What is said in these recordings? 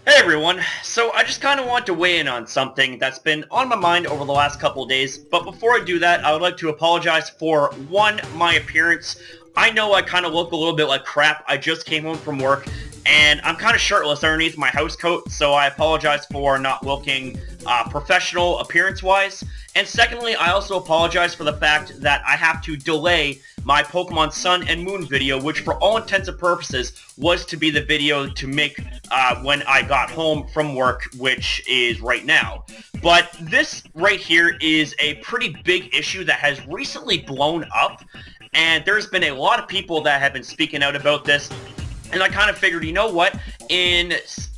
Hey everyone, so I just kind of want to weigh in on something that's been on my mind over the last couple of days, but before I do that, I would like to apologize for, one, my appearance. I know I kind of look a little bit like crap. I just came home from work, and I'm kind of shirtless underneath my house coat, so I apologize for not looking professional appearance-wise. And secondly, I also apologize for the fact that I have to delay my Pokemon Sun and Moon video, which for all intents and purposes was to be the video to make when I got home from work, which is right now. But this right here is a pretty big issue that has recently blown up, and there's been a lot of people that have been speaking out about this, and I kind of figured, you know what, in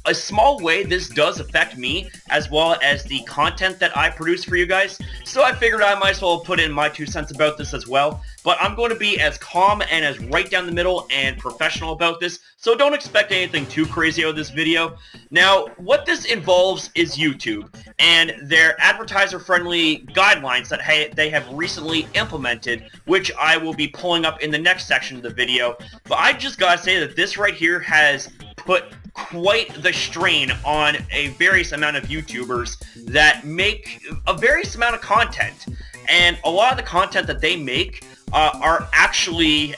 a small way, this does affect me, as well as the content that I produce for you guys, so I figured I might as well put in my 2 cents about this as well. But I'm going to be as calm and as right down the middle and professional about this, so don't expect anything too crazy out of this video. Now, what this involves is YouTube, and their advertiser-friendly guidelines that they have recently implemented, which I will be pulling up in the next section of the video. But I just gotta say that this right here has put quite the strain on a various amount of YouTubers that make a various amount of content, and a lot of the content that they make are actually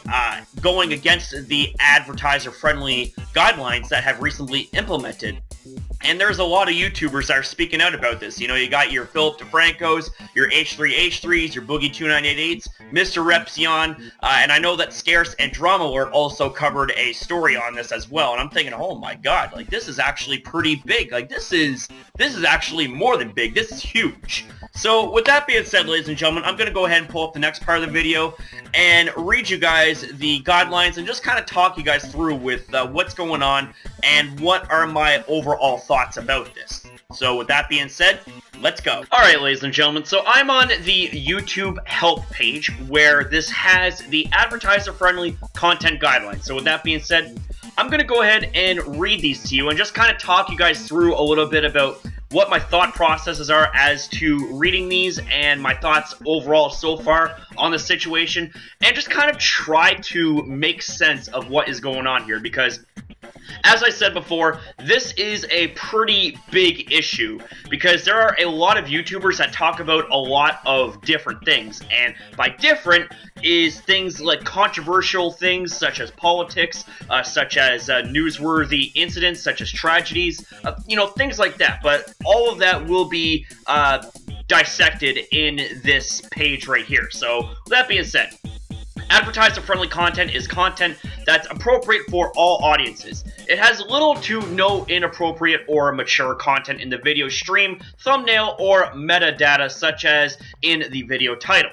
going against the advertiser-friendly guidelines that have recently implemented. And there's a lot of YouTubers that are speaking out about this. You know, you got your Philip DeFrancos, your H3H3s, your Boogie298s, Mr. Repsion, and I know that Scarce and Drama Alert also covered a story on this as well. And I'm thinking, oh my god, like this is actually pretty big. Like this is actually more than big. This is huge. So with that being said, ladies and gentlemen, I'm going to go ahead and pull up the next part of the video and read you guys the guidelines and just kind of talk you guys through with what's going on and what are my overall thoughts about this. So with that being said, let's go. Alright, ladies and gentlemen, so I'm on the YouTube help page where this has the advertiser-friendly content guidelines. So with that being said, I'm going to go ahead and read these to you and just kind of talk you guys through a little bit about what my thought processes are as to reading these and my thoughts overall so far on the situation, and just kind of try to make sense of what is going on here, because as I said before, this is a pretty big issue because there are a lot of YouTubers that talk about a lot of different things, and by different is things like controversial things such as politics, such as newsworthy incidents, such as tragedies, you know, things like that. But all of that will be dissected in this page right here. So with that being said, advertiser-friendly content is content that's appropriate for all audiences. It has little to no inappropriate or mature content in the video stream, thumbnail, or metadata such as in the video title.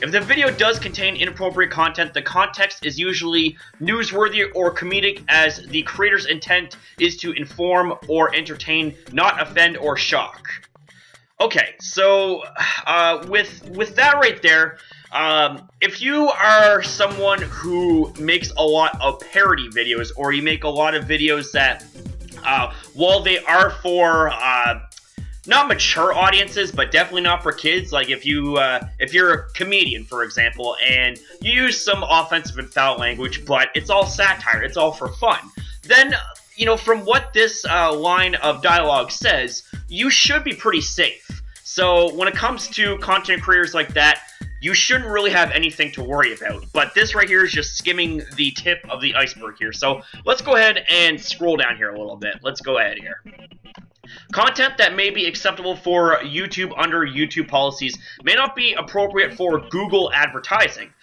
If the video does contain inappropriate content, the context is usually newsworthy or comedic, as the creator's intent is to inform or entertain, not offend or shock. Okay, so with that right there, if you are someone who makes a lot of parody videos, or you make a lot of videos that, while they are for not mature audiences, but definitely not for kids, like if you're a comedian, for example, and you use some offensive and foul language, but it's all satire, it's all for fun, then, you know, from what this line of dialogue says, you should be pretty safe. So when it comes to content creators like that, you shouldn't really have anything to worry about. But this right here is just skimming the tip of the iceberg here. So let's go ahead and scroll down here a little bit. Let's go ahead here. Content that may be acceptable for YouTube under YouTube policies may not be appropriate for Google advertising.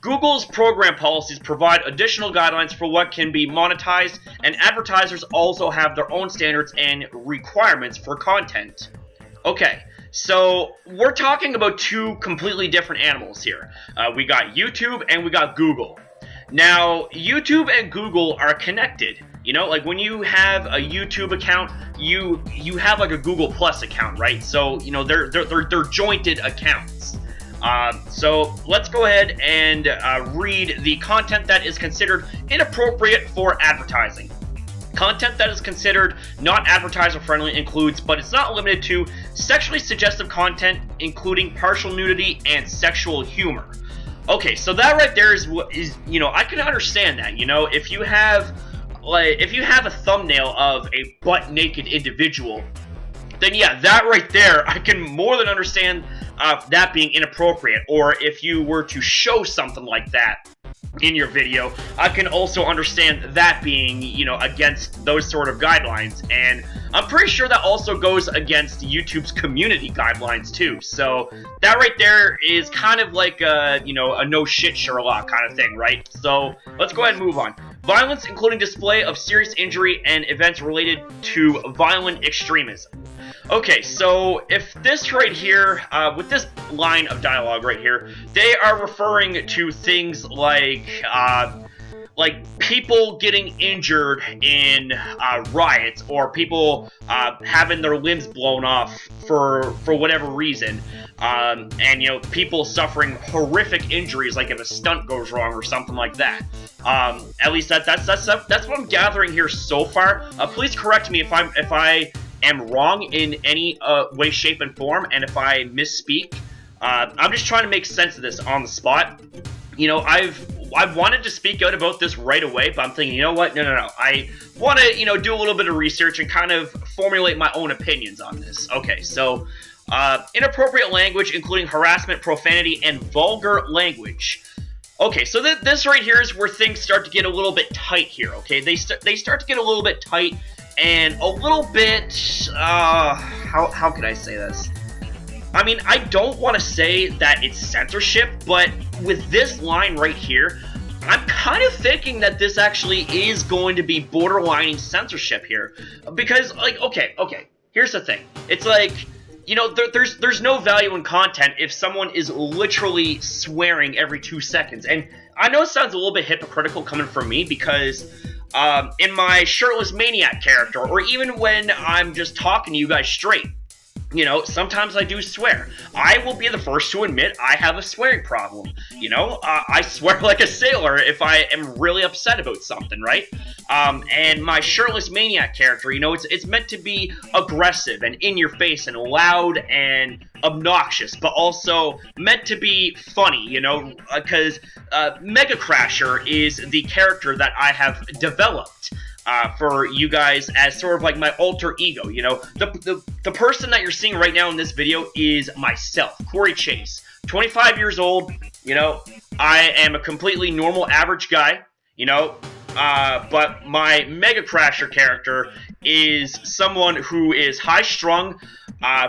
Google's program policies provide additional guidelines for what can be monetized, and advertisers also have their own standards and requirements for content. Okay, so we're talking about two completely different animals here. We got YouTube and we got Google. Now, YouTube and Google are connected. You know, like when you have a YouTube account, you have like a Google Plus account, right? So, you know, they're jointed accounts. So let's go ahead and read the content that is considered inappropriate for advertising. Content that is considered not advertiser-friendly includes, but it's not limited to, sexually suggestive content, including partial nudity and sexual humor. Okay, so that right there is, you know, I can understand that. You know, if you have like, if you have a thumbnail of a butt-naked individual, then yeah, that right there, I can more than understand that being inappropriate. Or if you were to show something like that in your video, I can also understand that being, you know, against those sort of guidelines. And I'm pretty sure that also goes against YouTube's community guidelines too. So that right there is kind of like a, you know, a no shit Sherlock kind of thing, right? So let's go ahead and move on. Violence, including display of serious injury and events related to violent extremism. Okay, so if this right here, with this line of dialogue right here, they are referring to things like people getting injured in riots, or people having their limbs blown off for whatever reason, and you know, people suffering horrific injuries, like if a stunt goes wrong or something like that. At least that's what I'm gathering here so far. Please correct me if I am wrong in any way, shape, and form, and if I misspeak. I'm just trying to make sense of this on the spot. You know, I've wanted to speak out about this right away, but I'm thinking, you know what? No. I want to, you know, do a little bit of research and kind of formulate my own opinions on this. Okay, so inappropriate language, including harassment, profanity, and vulgar language. Okay, so this right here is where things start to get a little bit tight here. Okay, they start to get a little bit tight and a little bit. How could I say this? I mean, I don't want to say that it's censorship, but with this line right here, I'm kind of thinking that this actually is going to be borderlining censorship here. Because, like, okay, here's the thing. It's like, you know, there's no value in content if someone is literally swearing every 2 seconds. And I know it sounds a little bit hypocritical coming from me, because in my shirtless maniac character, or even when I'm just talking to you guys straight, you know, sometimes I do swear. I will be the first to admit I have a swearing problem. You know, I swear like a sailor if I am really upset about something, right? And my shirtless maniac character, you know, it's meant to be aggressive and in your face and loud and obnoxious, but also meant to be funny, you know, because MegaCrasher is the character that I have developed for you guys as sort of like my alter ego. You know, the person that you're seeing right now in this video is myself, Corey Chase, 25 years old. You know, I am a completely normal, average guy, you know, but my MegaCrasher character is someone who is high-strung,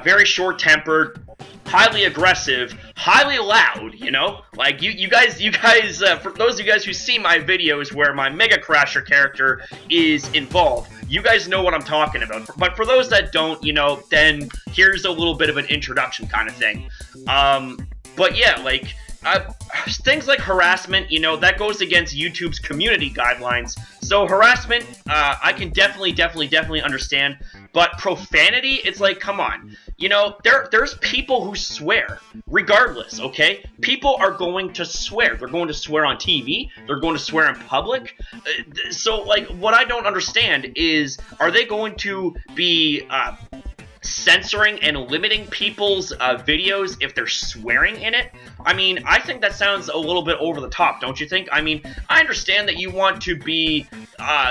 very short-tempered, highly aggressive, highly loud, you know? Like, you guys, for those of you guys who see my videos where my MegaCrasher character is involved, you guys know what I'm talking about. But for those that don't, you know, then here's a little bit of an introduction kind of thing. But yeah, like, things like harassment, you know, that goes against YouTube's community guidelines. So harassment, I can definitely understand. But profanity, it's like, come on. You know, there's people who swear, regardless, okay? People are going to swear. They're going to swear on TV. They're going to swear in public. So, like, what I don't understand is, are they going to be censoring and limiting people's videos if they're swearing in it? I mean, I think that sounds a little bit over the top, don't you think? I mean, I understand that you want to be,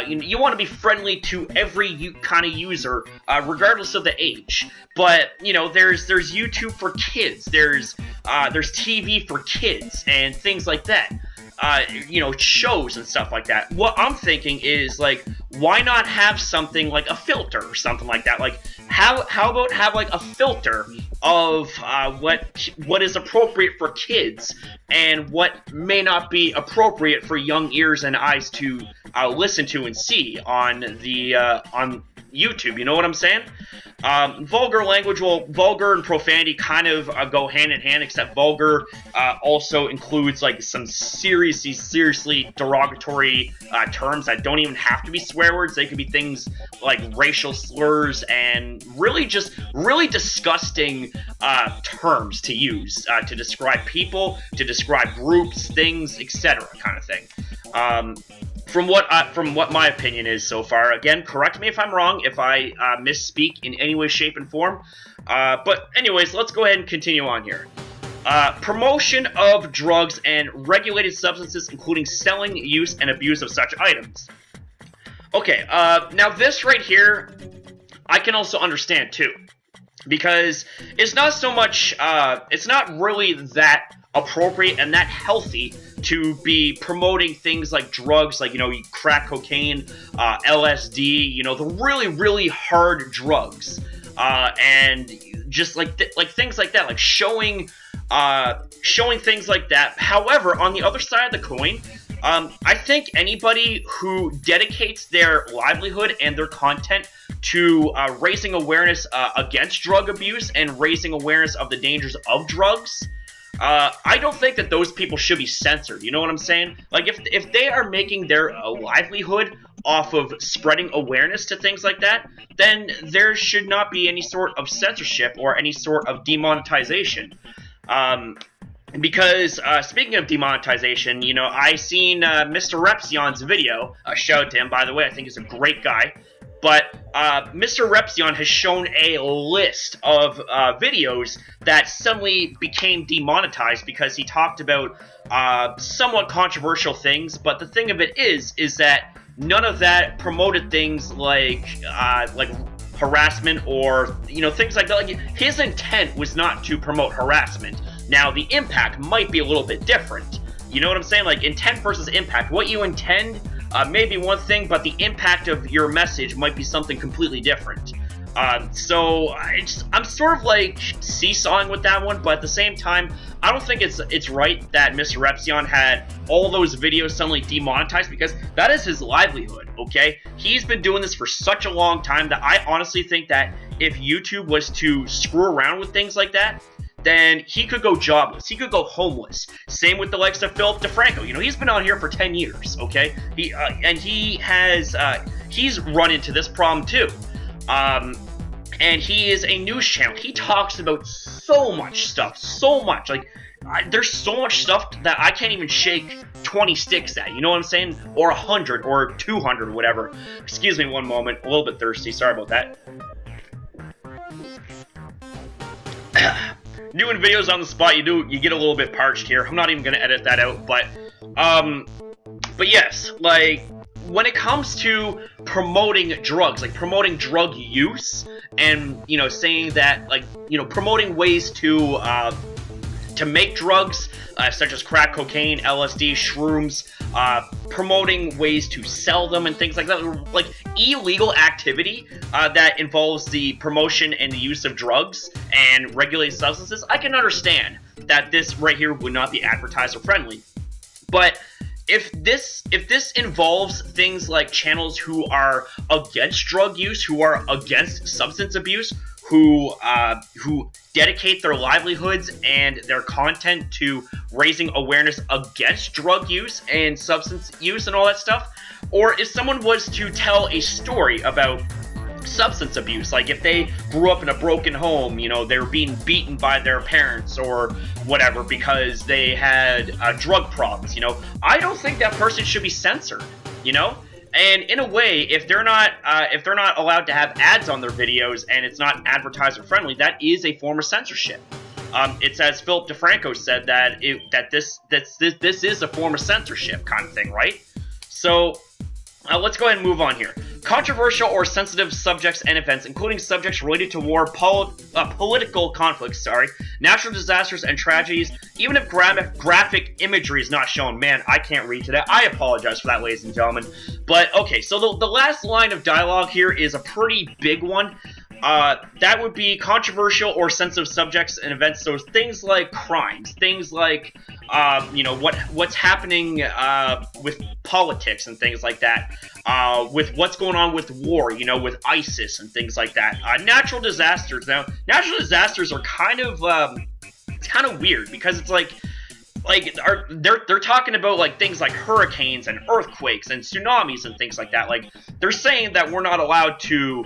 you want to be friendly to every kind of user, regardless of the age. But you know, there's YouTube for kids, there's TV for kids, and things like that. You know, shows and stuff like that. What I'm thinking is, like, why not have something like a filter or something like that? Like, how about have like a filter of what is appropriate for kids and what may not be appropriate for young ears and eyes to listen to and see on the on YouTube, you know what I'm saying? Vulgar language, well, vulgar and profanity kind of go hand in hand, except vulgar also includes like some seriously derogatory terms that don't even have to be swear words. They could be things like racial slurs and really disgusting terms to use to describe people, to describe groups, things, etc. kind of thing. From what my opinion is so far. Again, correct me if I'm wrong, if I misspeak in any way, shape, and form. But anyways, let's go ahead and continue on here. Promotion of drugs and regulated substances, including selling, use, and abuse of such items. Okay, now this right here, I can also understand too. Because it's not so much, it's not really that appropriate and that healthy to be promoting things like drugs, like, you know, crack cocaine, LSD, you know, the really, really hard drugs, and just like things like that, like showing things like that. However, on the other side of the coin, I think anybody who dedicates their livelihood and their content to raising awareness against drug abuse and raising awareness of the dangers of drugs, I don't think that those people should be censored. You know what I'm saying? Like, if they are making their livelihood off of spreading awareness to things like that, then there should not be any sort of censorship or any sort of demonetization. Because, speaking of demonetization, you know, I seen Mr. Repzion's video. Shout out to him, by the way. I think he's a great guy. But Mr. Repzion has shown a list of videos that suddenly became demonetized because he talked about somewhat controversial things. But the thing of it is that none of that promoted things like harassment or, you know, things like that. Like, his intent was not to promote harassment. Now, the impact might be a little bit different. You know what I'm saying? Like, intent versus impact. What you intend may be one thing, but the impact of your message might be something completely different. So I'm sort of like seesawing with that one, but at the same time, I don't think it's right that Mr. Repzion had all those videos suddenly demonetized, because that is his livelihood, okay? He's been doing this for such a long time that I honestly think that if YouTube was to screw around with things like that, then he could go jobless. He could go homeless. Same with the likes of Philip DeFranco. You know, he's been on here for 10 years, okay? He's run into this problem too. And he is a news channel. He talks about so much stuff, so much. Like, there's so much stuff that I can't even shake 20 sticks at, you know what I'm saying? Or 100, or 200, whatever. Excuse me one moment, a little bit thirsty, sorry about that. Doing videos on the spot, you get a little bit parched here. I'm not even gonna edit that out, but yes, like, when it comes to promoting drugs, like promoting drug use, and, you know, saying that, like, you know, promoting ways to make drugs, such as crack cocaine, LSD, shrooms, promoting ways to sell them and things like that, like illegal activity that involves the promotion and the use of drugs and regulated substances, I can understand that this right here would not be advertiser friendly. But if this involves things like channels who are against drug use, who are against substance abuse, who dedicate their livelihoods and their content to raising awareness against drug use and substance use and all that stuff, or if someone was to tell a story about substance abuse, like if they grew up in a broken home, you know, they were being beaten by their parents or whatever because they had drug problems, you know, I don't think that person should be censored, you know? And in a way, if they're not allowed to have ads on their videos and it's not advertiser friendly, that is a form of censorship. It's as Philip DeFranco said that this is a form of censorship kind of thing, right? So let's go ahead and move on here. Controversial or sensitive subjects and events, including subjects related to war, political conflicts, natural disasters and tragedies, even if graphic imagery is not shown. Man, I can't read today. I apologize for that, ladies and gentlemen. But, okay, so the last line of dialogue here is a pretty big one. That would be controversial or sensitive subjects and events. So things like crimes, things like, you know, what's happening with politics and things like that, with what's going on with war, you know, with ISIS and things like that. Natural disasters. Now, natural disasters are kind of, it's kind of weird because it's like they're talking about like things like hurricanes and earthquakes and tsunamis and things like that. Like, they're saying that we're not allowed to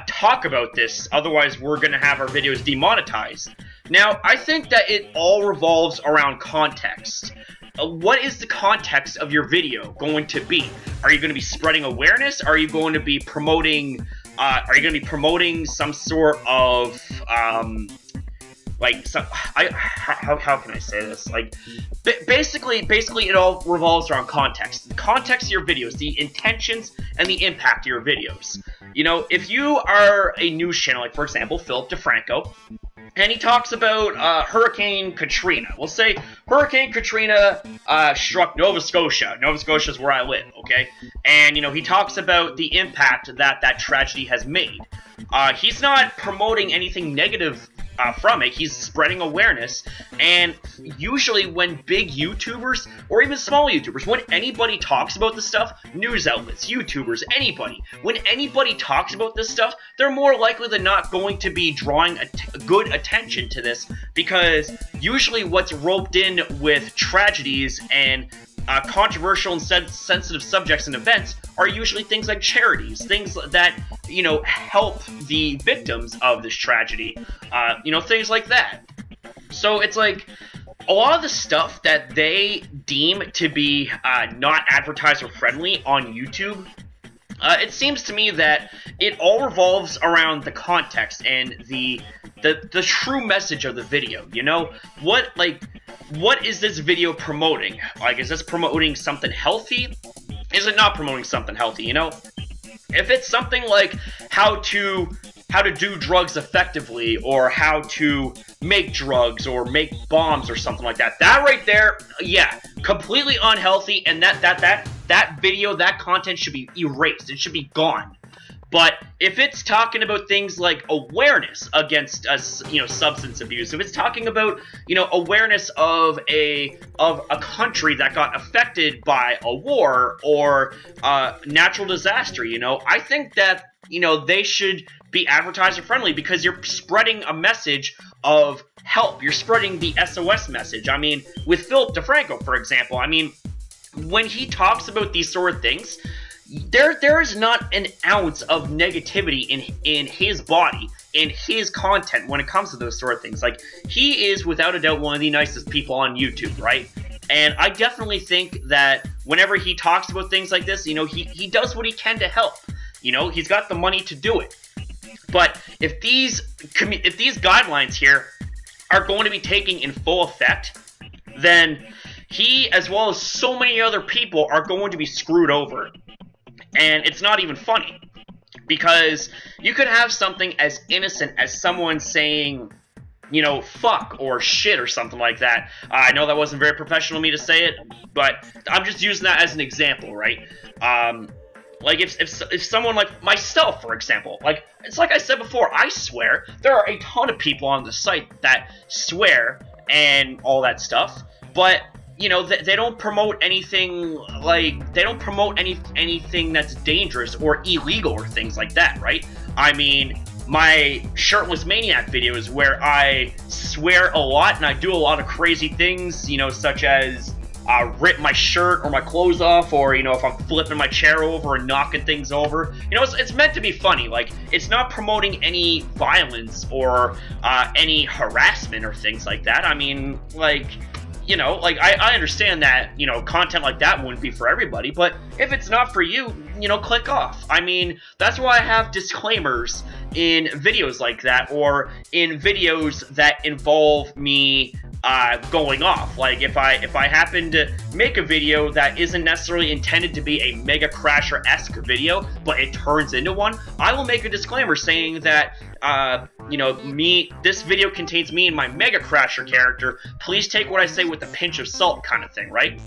talk about this, otherwise we're going to have our videos demonetized. Now, I think that it all revolves around context. What is the context of your video going to be? Are you going to be spreading awareness? Are you going to be promoting some sort of like, how can I say this? Like, basically, it all revolves around context. The context of your videos, the intentions, and the impact of your videos. You know, if you are a news channel, like, for example, Philip DeFranco, and he talks about Hurricane Katrina. We'll say Hurricane Katrina struck Nova Scotia. Nova Scotia is where I live, okay? And, you know, he talks about the impact that that tragedy has made. He's not promoting anything negative from it. He's spreading awareness, and usually when big YouTubers, or even small YouTubers, when anybody talks about this stuff, news outlets, YouTubers, anybody, when anybody talks about this stuff, they're more likely than not going to be drawing good attention to this, because usually what's roped in with tragedies and controversial and sensitive subjects and events are usually things like charities, things that, you know, help the victims of this tragedy, you know, things like that. So it's like, a lot of the stuff that they deem to be not advertiser-friendly on YouTube, it seems to me that it all revolves around the context and the true message of the video, you know? What is this video promoting? Like, is this promoting something healthy? Is it not promoting something healthy, you know? If it's something like how to do drugs effectively, or how to make drugs, or make bombs, or something like that, that right there, yeah, completely unhealthy, and that video, that content should be erased. It should be gone. But if it's talking about things like awareness against, you know, substance abuse, if it's talking about, you know, awareness of a country that got affected by a war or natural disaster, you know, I think that, you know, they should be advertiser friendly, because you're spreading a message of help. You're spreading the SOS message. I mean, with Philip DeFranco, for example, I mean, when he talks about these sort of things, there is not an ounce of negativity in his body, in his content when it comes to those sort of things. Like, he is without a doubt one of the nicest people on YouTube, right? And I definitely think that whenever he talks about things like this, you know, he does what he can to help. You know, he's got the money to do it. But if these guidelines here are going to be taking in full effect, then he, as well as so many other people, are going to be screwed over. And it's not even funny, because you could have something as innocent as someone saying, you know, fuck or shit or something like that. I know that wasn't very professional of me to say it, but I'm just using that as an example, right? Like, if someone like myself, for example, like, it's like I said before, I swear. There are a ton of people on the site that swear and all that stuff, but, you know, they don't promote anything, like, they don't promote anything that's dangerous or illegal or things like that, right? I mean, my Shirtless Maniac videos where I swear a lot and I do a lot of crazy things, you know, such as rip my shirt or my clothes off, or, you know, if I'm flipping my chair over and knocking things over, you know, it's meant to be funny. Like, it's not promoting any violence or any harassment or things like that. I mean, like, you know, like, I understand that, you know, content like that wouldn't be for everybody, but if it's not for you, you know, click off. I mean, that's why I have disclaimers in videos like that, or in videos that involve me going off. Like, if I happen to make a video that isn't necessarily intended to be a MegaCrasher-esque video, but it turns into one, I will make a disclaimer saying that, you know, this video contains me and my MegaCrasher character. Please take what I say with a pinch of salt, kind of thing, right?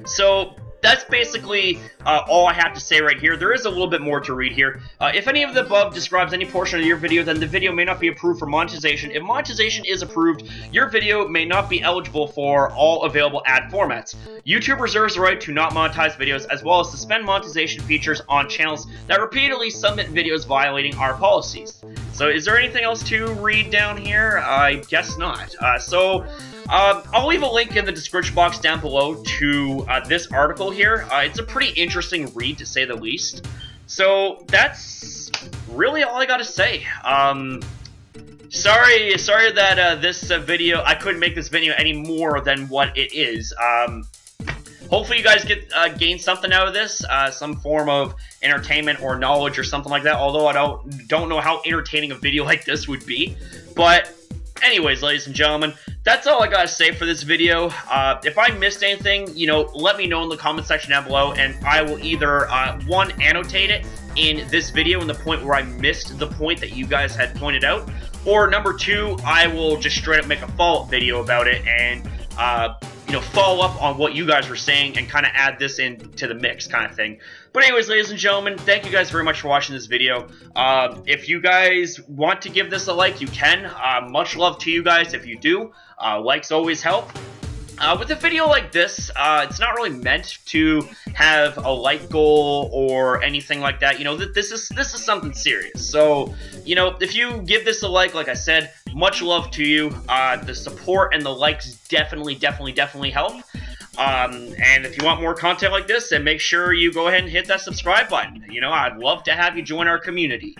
So that's basically all I have to say right here. There is a little bit more to read here. If any of the above describes any portion of your video, then the video may not be approved for monetization. If monetization is approved, your video may not be eligible for all available ad formats. YouTube reserves the right to not monetize videos, as well as suspend monetization features on channels that repeatedly submit videos violating our policies. So is there anything else to read down here? I guess not. I'll leave a link in the description box down below to this article here. It's a pretty interesting read, to say the least. So that's really all I gotta say. Sorry that this video, I couldn't make this video any more than what it is. Hopefully you guys gain something out of this, some form of entertainment or knowledge or something like that. Although I don't know how entertaining a video like this would be, but Anyways, ladies and gentlemen, that's all I gotta say for this video. If I missed anything, you know, let me know in the comment section down below, and I will either, one, annotate it in this video in the point where I missed the point that you guys had pointed out, or number two, I will just straight up make a follow-up video about it and, you know, follow up on what you guys were saying and kind of add this into the mix kind of thing. But anyways, ladies and gentlemen, thank you guys very much for watching this video. If you guys want to give this a like, you can. Much love to you guys if you do. Likes always help. With a video like this, it's not really meant to have a like goal or anything like that. You know, this is something serious. So, you know, if you give this a like I said, much love to you. The support and the likes definitely help. And if you want more content like this, then make sure you go ahead and hit that subscribe button. You know, I'd love to have you join our community.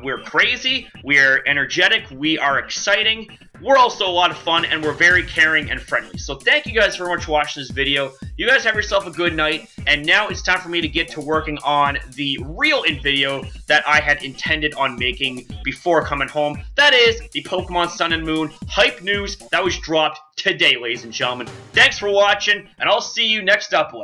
We're crazy, we're energetic, we are exciting, we're also a lot of fun, and we're very caring and friendly. So thank you guys very much for watching this video. You guys have yourself a good night, and now it's time for me to get to working on the real video that I had intended on making before coming home. That is the Pokemon Sun and Moon hype news that was dropped today, ladies and gentlemen. Thanks for watching, and I'll see you next upload.